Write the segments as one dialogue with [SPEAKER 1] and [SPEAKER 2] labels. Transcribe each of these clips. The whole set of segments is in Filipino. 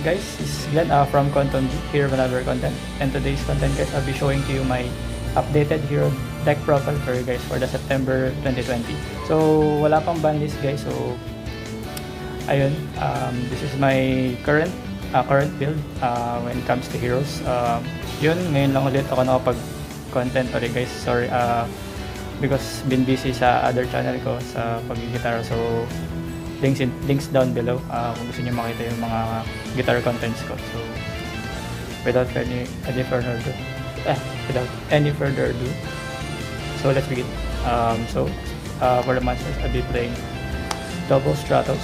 [SPEAKER 1] guys? This is Glenn from Quantum G here with another content. And today's content guys, I'll be showing to you my updated hero deck profile for you guys for the September 2020. So wala pang ban list guys. So ayun, this is my current build when it comes to heroes. Yun, ngayon lang ulit ako nakapag content ulit guys. Sorry because been busy sa other channel ko sa pag-gitara. So links down below kung gusto niyo makita yung mga guitar contents ko. So without any further ado, so let's begin. For the monsters, I'll be playing double Stratos.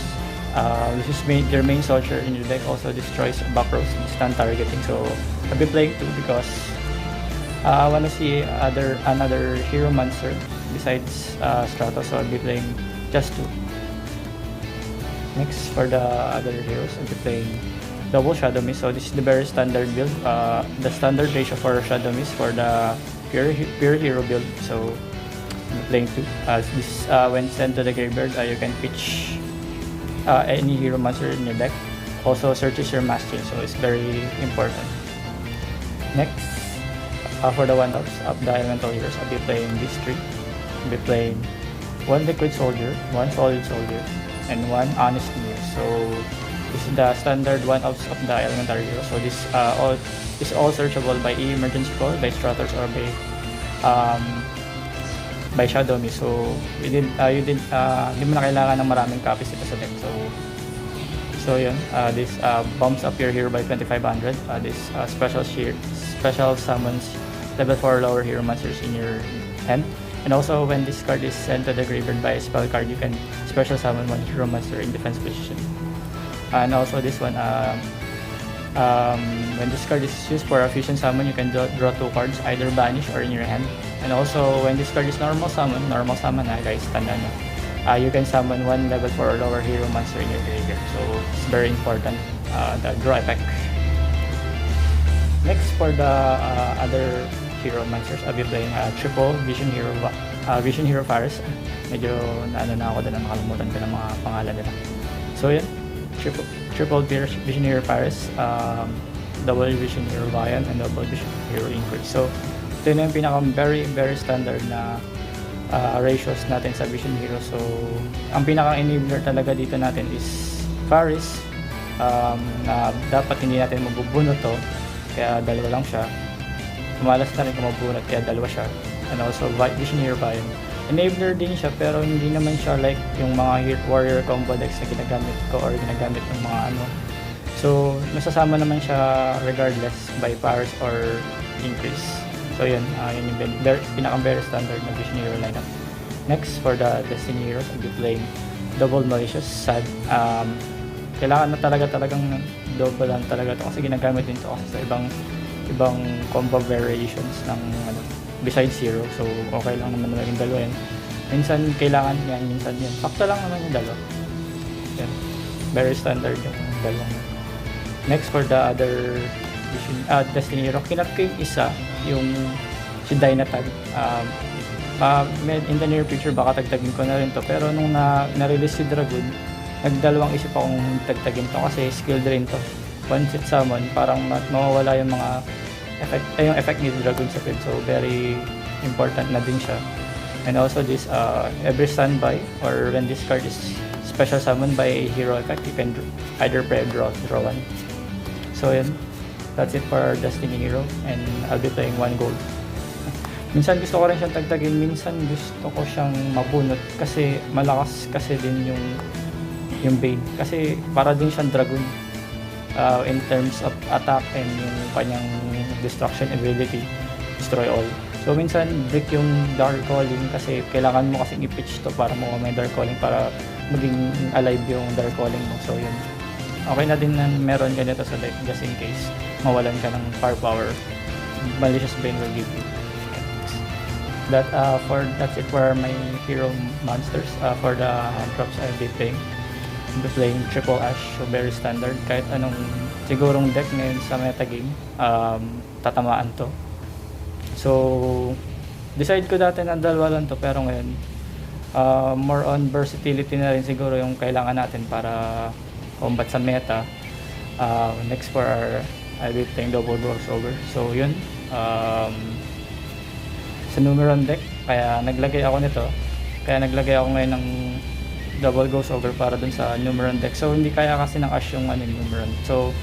[SPEAKER 1] This is their main soldier in your deck, also destroys back rows instant targeting. So I'll be playing 2 because I want to see another hero monster besides Stratos, so I'll be playing just 2. Next, for the other heroes, I'll be playing double Shadow Mist. So this is the very standard build. The standard ratio for Shadow Mist for the pure hero build. So I'm playing 2. This when sent to the graveyard, you can pitch any hero monster in your deck. Also searches your master, so it's very important. Next, for the one-ups of the elemental heroes, I'll be playing these 3. I'll be playing 1 liquid soldier, 1 solid soldier, and 1 honest mirror. So this is the standard one-ups of the elementary hero. So this is all searchable by emergency call, by Stratos, or by Shadow Mist. So hindi mo na kailangan ng maraming copies ito sa deck. So yun, this bumps up your hero by 2500. This special summons level 4 lower hero monsters in your hand. And also, when this card is sent to the graveyard by a spell card, you can special summon 1 hero monster in defense position. And also this one, when this card is used for a fusion summon, you can draw 2 cards, either banish or in your hand. And also, when this card is normal summon guys, tanda nyo, you can summon 1 level 4 or lower hero monster in your graveyard. So it's very important, the draw effect. Next, for the other hero monsters, I'll be playing triple Vision Hero Faris. Medyo na ako doon, nakalimutan ko ng mga pangalan nila. So yun, triple Vision Hero Faris, double Vision Hero Lion, and double Vision Hero Increase. So ito na yung very standard na ratios natin sa Vision Hero. So ang pinaka-enabler talaga dito natin is Faris, na dapat hindi natin mabubunot to, kaya dalawa lang siya. Malas na rin kung mabunot, kaya dalawa siya. And also Vision Hero Lion, enabler din siya, pero hindi naman siya like yung mga warrior combo decks na ginagamit ko or ginagamit ng mga ano. So nasasama naman siya regardless by Faris or Increase. So yun, yun yung pinaka-very standard na Vision Hero lineup. Next, for the Destiny Heroes, I'll be playing double Malicious Sad. Kailangan na talagang double lang talaga to, kasi ginagamit din to kasi sa ibang combo variations ng besides hero. So okay lang naman maging dalawa yan. Minsan kailangan yan, minsan yan. Sakto lang naman yung dalawa. Yan. Very standard yung dalawang. Next, for the other Destiny Hero, kinat ko yung isa, yung si Dynatag. In the near future baka tagtagin ko na rin to, pero nung na-release si Dragoon, nagdalawang isip akong tagtagin to kasi skilled rin to. Once it summon, parang mawawala yung mga effect ni Dragoon sa field. So very important na din siya. And also this, every standby or when this card is special summoned by a hero effect, you can either play draw 1. So yun, that's it for Destiny Hero, and I'll be playing 1 gold. Minsan gusto ko rin siyang tagtagin, minsan gusto ko siyang mabunot kasi malakas kasi din yung Bane. Kasi para din siyang Dragoon in terms of attack and yung kanyang destruction ability, destroy all. So minsan break yung Dark Calling kasi kailangan mo kasing i-pitch to para mo may Dark Calling para maging alive yung Dark Calling mo. So yun, okay na din na meron ganito sa deck just in case mawalan ka ng firepower. Malicious Bane will give you. That's it for my hero monsters. For the hand drops, I'll be playing triple Ash, so very standard. Kahit anong sigurong deck ngayon sa metagame, tatamaan to. So decide ko dati na dalawa lang to, pero ngayon more on versatility na rin siguro yung kailangan natin para combat sa meta. Next for our, I'll be playing double crossover. So yun, sa Numeron deck, kaya naglagay ako ngayon ng double crossover para dun sa Numeron deck. So hindi kaya kasi ng Ash yung Numeron. So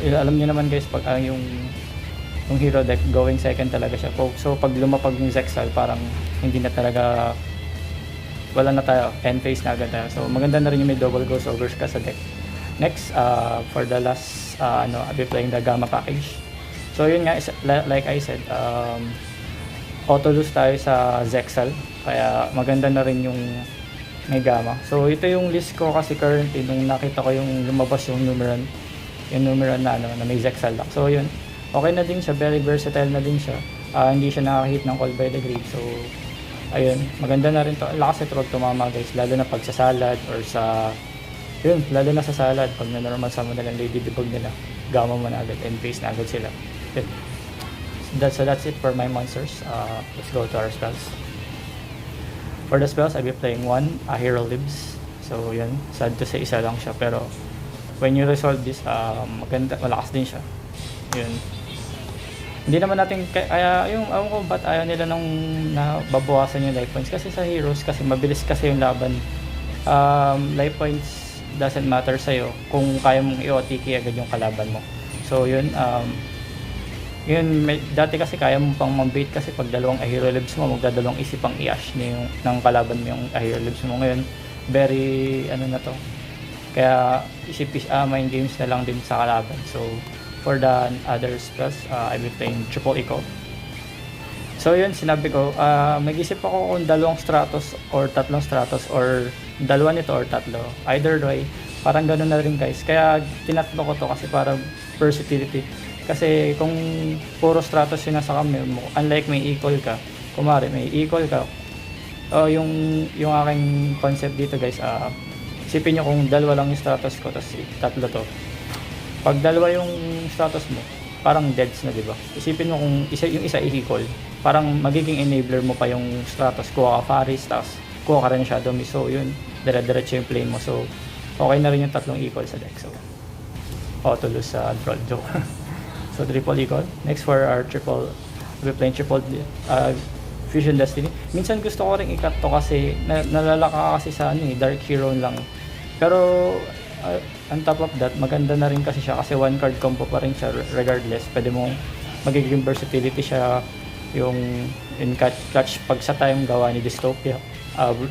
[SPEAKER 1] alam niyo naman guys, pag yung hero deck going second talaga siya. So pag lumapag yung Zexal, parang hindi na talaga, wala na tayo, end phase na agad tayo. So maganda na rin yung may double crossovers ka sa deck. Next, for the last, I'll be playing the Gamma package. So yun nga, like I said, auto lose tayo sa Zexal, kaya maganda na rin yung may Gamma. So ito yung list ko kasi currently nung nakita ko yung lumabas yung Numeron na may Zexal lock. So yun, okay na din siya, very versatile na din siya. Hindi siya nakaka-hit ng Call by the Grave. So ayun, maganda na rin to. Lakas ito pag tumama guys, lalo na pag sa salad or sa lalo na sa salad, pag na normal summon na lang Lady Debug nila, Gamma mo na agad, end phase na agad sila. Yun. So that's it for my monsters. Let's go to our spells. For the spells, I'll be playing one, Hero Lives. So yun, sad to say isa lang siya, pero when you resolve this, maganda, malakas din siya. Yun. Hindi naman natin, kaya yung, alam ko ba't ayaw nila nung nababawasan yung life points, kasi sa heroes, kasi mabilis kasi yung laban. Life points doesn't matter sa'yo kung kaya mong i-OTK agad yung kalaban mo. So yun, dati kasi kaya mo pang mambait kasi pag dalawang Hero Lives mo, magdadalawang isipang i-ash ng kalaban mo yung Hero Lives mo. Ngayon, very na to, kaya main games na lang din sa kalaban. So for the other spells, I'll be playing triple echo. So yun, sinabi ko, mag-isip ako kung dalawang Stratos or tatlong Stratos, or dalawa nito or tatlo, either way, parang gano'n na rin guys. Kaya tinatlo ko to kasi parang versatility. Kasi kung puro Stratos yung nasa kamay mo, unlike may equal ka, kumari may equal ka, yung aking concept dito guys, isipin nyo kung dalawa lang yung Stratos ko, tapos tatlo to. Pag dalawa yung Stratos mo, parang deads na, diba? Isipin mo kung yung isa i-equal, parang magiging enabler mo pa yung Stratos, kuha ka Faris, tapos kuha ka rin Shadow Mist. So yun, dire-diretso yung play mo. So okay na rin yung tatlong equal sa deck. So auto lose sa draw joke. So triple equal. Next for our triple, we'll be playing triple Fusion Destiny. Minsan gusto ko rin i-cut to kasi nalalaka kasi sa Dark Hero lang. Pero on top of that, maganda na rin kasi siya kasi one card combo pa rin siya regardless. Pwede mo magiging versatility siya yung in clutch pag sa time gawa ni Dystopia,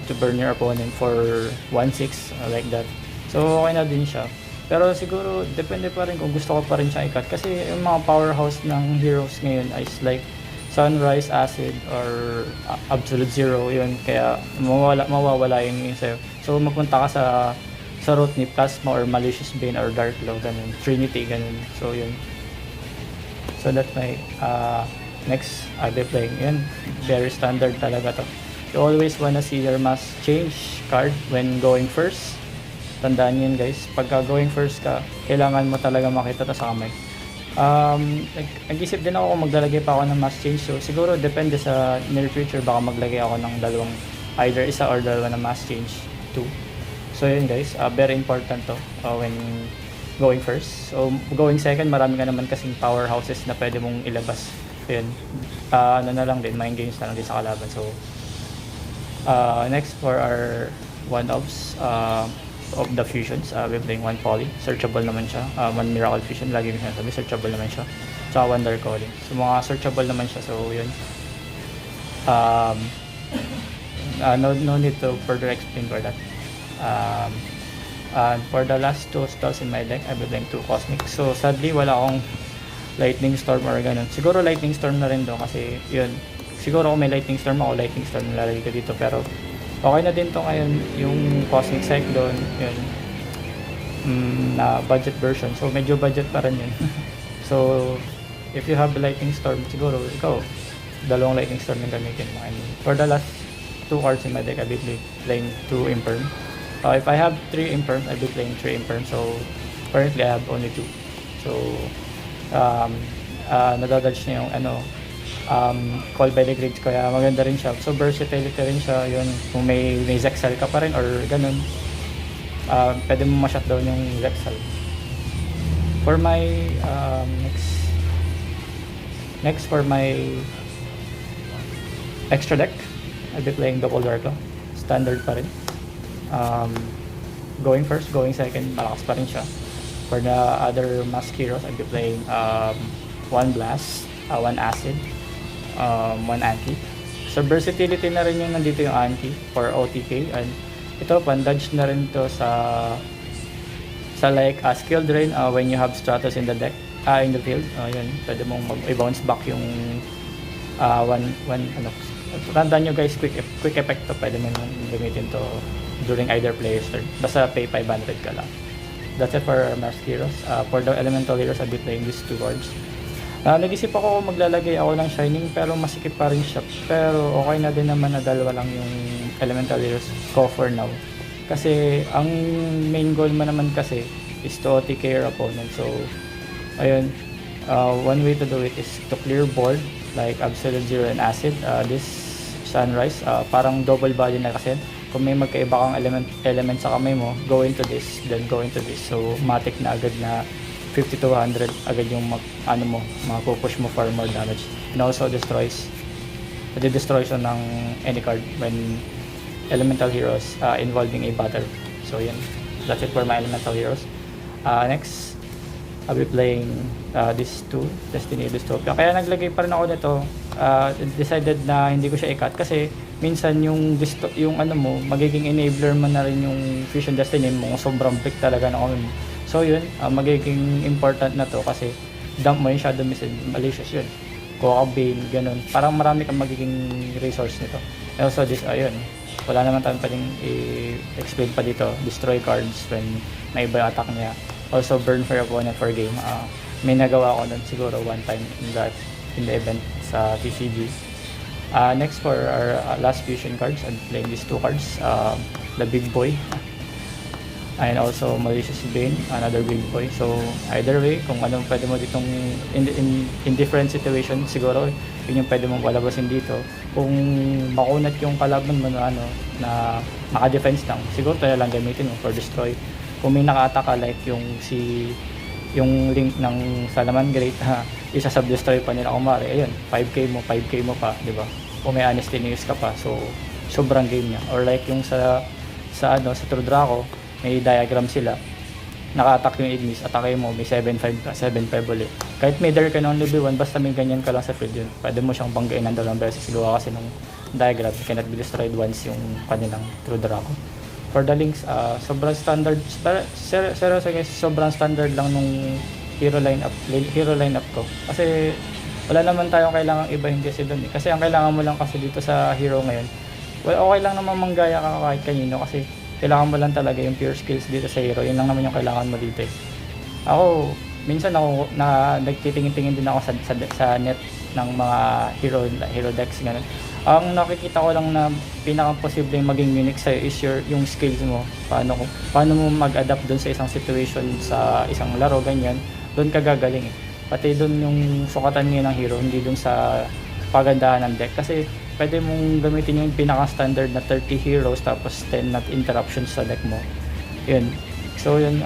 [SPEAKER 1] to burn your opponent for 1/6 like that. So okay na din siya. Pero siguro depende pa rin kung gusto ko pa rin siya i-cut kasi yung mga powerhouse ng heroes ngayon is like Sunrise, Acid, or Absolute Zero, yun. Kaya mawawala yung sa'yo. So mapunta ka sa route ni Plasma or Malicious Bane or Dark Law, ganun. Trinity, ganun. So yun. So that's my next I'll be playing. Yun, very standard talaga to. You always wanna see your mass change card when going first. Tandaan yun guys, pagka going first ka, kailangan mo talaga makita to sa kamay. Nag-isip din ako kung maglalagay pa ako ng mass change. So siguro depende sa near future, baka maglagay ako ng dalawang, either isa or dalawa na mass change 2. So yun guys, very important to when going first. So going second, marami ka naman kasing powerhouses na pwede mong ilabas. So yun, na lang din, mind games na lang din sa kalaban. So next for our one-offs of the fusions, we're playing one Poly, searchable naman siya, one Miracle Fusion, lagi yung sinasabi, searchable naman siya, tsaka one Dark Calling. So mga searchable naman siya, so yun. No need to further explain for that. For the last two spells in my deck, I'll be playing two Cosmic. So sadly wala akong Lightning Storm or ganun. Siguro Lightning Storm na rin do kasi yun, siguro kung may Lightning Storm ako, Lightning Storm nilalagay ko dito, pero okay na din to ngayon yung Cosmic Cyclone, yun, na budget version. So medyo budget pa rin yun. So if you have Lightning Storm, siguro ikaw dalawang Lightning Storm yung gamitin mo. And for the last two cards in my deck, I'll be playing 2 Imperm. If I have 3 Imperm, I'll be playing 3 Imperm. So currently I have only 2. So nadadodge na yung Call by the Grave, kaya maganda rin siya. So versatility rin siya, yun. Kung may Zexal ka pa rin or ganun, pwede mo ma-shutdown yung Zexal. For my next for my extra deck, I'll be playing double Darklaw. Standard pa rin. Going first, going second, malakas pa rin siya. For the other mask heroes, I'll be playing one blast, one acid, one anti. So versatility na rin yung nandito yung anti for OTK, and ito pan-dodge na rin to sa like skill drain when you have Stratos in the deck, in the field. Yun, pwede mong i-bounce back yung tandaan nyo guys, quick effect to, pwede mo gamitin to during either player's turn. Basta pay 500 ka lang. That's it for mask heroes. For the elemental heroes, I'll be playing these two cards. Nag-isip ako maglalagay ako ng Shining, pero masikip pa rin siya. Pero okay na din naman na dalawa lang yung elemental heroes ko for now. Kasi ang main goal mo naman kasi is to OTK your opponent. So ayun, one way to do it is to clear board like Absolute Zero and Acid. This Sunrise, parang double body na kasi. Kung may magkaiba kang element sa kamay mo, go into this, then go into this. So matic na agad na 50 to 100 agad yung mapupush mo for more damage. And also destroys ng any card when elemental heroes involving a battle. So yun, that's it for my elemental heroes. Next, I'll be playing these two, Destiny Dystopia. Kaya naglagay pa rin ako nito. Decided na hindi ko siya i-cut kasi minsan yung magiging enabler mo na rin yung Fusion Destiny mo, sobrang big talaga na kami. So yun, magiging important na to kasi dump mo yung Shadow Mist and Malicious yun. Kuha ka Bane, ganun. Parang marami kang magiging resource nito. And also this, ayun, wala naman tayong pwedeng i-explain pa dito. Destroy cards when may iba yung attack niya. Also burn for your opponent for game. May nagawa ko nun siguro one time in the event sa TCG. Next for our last fusion cards, I'm playing these two cards, the Big Boy and also Malicious Bane, another Big Boy. So either way, kung anong pwede mo ditong in different situation, siguro yun yung pwede mong palabasin dito. Kung makunat yung kalaban mo na naka-defense lang, siguro tayo lang gamitin mo for destroy. Kung may naka-attack like yung link ng Salamangreat, isa sub-destroy pa nila kumari, ayun, 5k mo pa, di ba? Kung may Honesty News ka pa, so sobrang game niya. Or like yung sa True Draco, may diagram sila, naka-attack yung Ignis, atake mo, may 7-5 ulit. Kahit may Dark and only be 1, basta may ganyan ka lang sa field yun, pwede mo siyang banggain ng dalawang beses. Gawa kasi ng diagram, cannot be destroyed once yung kanilang True Draco. For the links, sobrang standard, seryoso guys, sobrang standard lang nung hero lineup ko. Kasi wala naman tayong kailangang ibahin kasi doon eh. Kasi ang kailangan mo lang kasi dito sa hero ngayon, well, okay lang naman manggaya ka kahit kanino kasi kailangan mo lang talaga yung pure skills dito sa hero. Yun lang naman yung kailangan mo dito eh. Ako, minsan nagtitingin-tingin din ako sa net ng mga hero decks, ganun. Ang nakikita ko lang na pinaka-posibleng maging unique sa'yo is yung skills mo. Paano mo mag-adapt dun sa isang situation, sa isang laro, ganyan. Doon ka gagaling eh. Pati doon yung sukatan ngayon ng hero, hindi doon sa pagandahan ng deck. Kasi pwede mong gamitin yung pinaka-standard na 30 heroes tapos 10 na interruptions sa deck mo. Yun. So yun,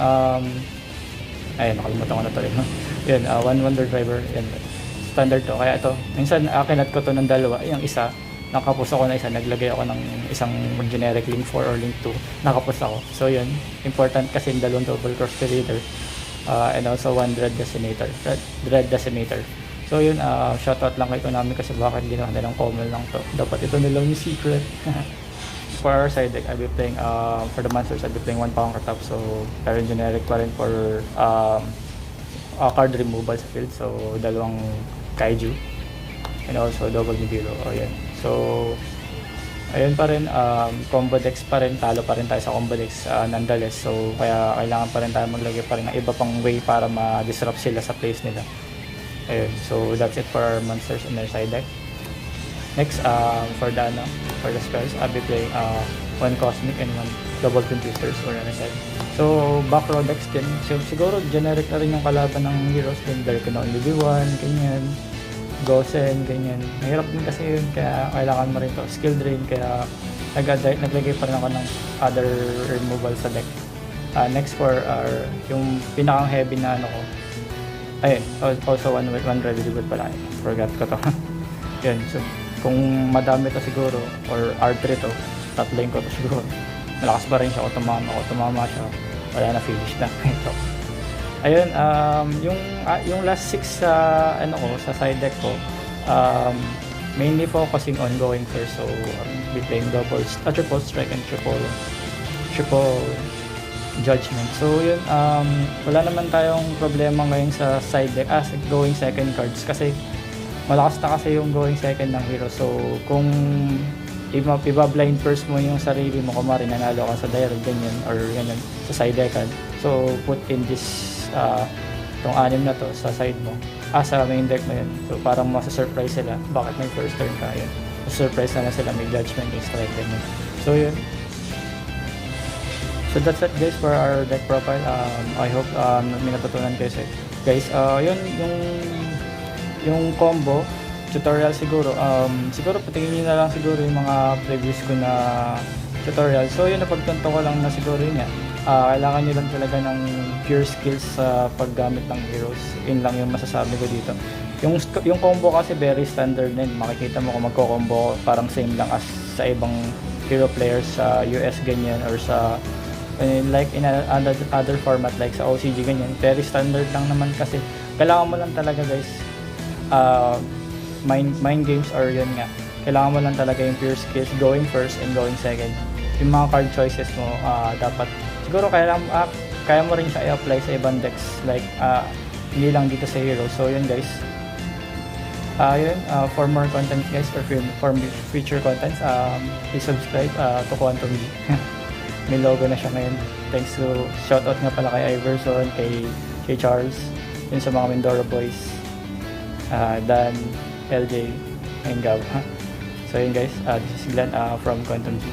[SPEAKER 1] ayun, nakalimutan ko na to rin. Yun, One Wonder Driver, yun. Standard to. Kaya ito, minsan kinat ko to ng dalawa. Yung isa, nakapos ako na isa, naglagay ako ng isang generic link 4 or link 2, nakapos ako. So yun, important kasi yung dalawang double cross reader, and also one dread decimator. So yun, shoutout lang kay Konami kasi bakit ginawa nilang common lang to. Dapat ito nilang yung secret. For our side deck, I'll be playing, for the monsters, I'll be playing one power top. So pero generic pa rin for card removal sa field. So dalawang Kaiju and also double Nibiru. Ayan. So ayun pa rin, combo decks pa rin, talo pa rin tayo sa combo decks nonetheless. So kaya kailangan pa rin tayo maglagay pa rin ng iba pang way para ma-disrupt sila sa plays nila. Ayun. So that's it for our monsters in their side deck. Next, for the spells, I'll be playing one Cosmic and one Double Twisters or ano side. So back row decks din. So, siguro generic na rin yung kalaban ng heroes din. There can only be one, ganyan. Gosen, ganyan. Mahirap din kasi yun, kaya kailangan mo rin to. Skill drain, kaya naglagay pa rin ako ng other removal sa deck. Next for our, yung pinakang heavy na Ayun, also one ready good pala. Forgot ko to. Yun, so kung madami to siguro or R3 to, tatloin ko to siguro. Malakas pa rin siya kung tumama siya, wala na, finish na. Ito. Ayun, yung last 6 sa ano ko, sa side deck ko, mainly focusing on going first. So be playing triple strike and triple judgment. So yun, wala naman tayong problema ngayon sa side deck, going second cards, kasi malakas na kasi yung going second ng hero. So kung iba-blind first mo yung sarili mo, kumari nanalo ka sa direct ganyan or ganyan sa side deck, so put in this tong 6 na to sa side mo, sa main deck mo yun. So parang masa-surprise sila, bakit may first turn ka, yun, surprise na sila, may judgment, may strike ganyan. So yun, so that's it guys for our deck profile. I hope may natutunan kayo guys. Yun yung combo tutorial siguro. Siguro patingin niyo na lang siguro yung mga previous ko na tutorial. So yun, napagtanto ko lang na siguro yun nga. Kailangan nyo lang talaga ng pure skills sa paggamit ng heroes. Yun lang yung masasabi ko dito. Yung combo kasi very standard din. Makikita mo kung magko-combo, parang same lang as sa ibang hero players sa US ganyan, or sa like in other format like sa OCG ganyan. Very standard lang naman kasi. Kailangan mo lang talaga guys, mind games, or yun nga, kailangan mo lang talaga yung pure skills, going first and going second. Yung mga card choices mo, dapat siguro kaya mo rin siya i-apply sa ibang decks, like hindi lang dito sa hero. So yun guys, for more content guys, for future contents, please subscribe to Quantum G. May logo na siya ngayon. Thanks to, shoutout nga pala kay Iverson, kay Charles, yun sa mga Mindoro boys, Dan, LJ, and Gab. So yun guys, this is Glenn from Quantum G.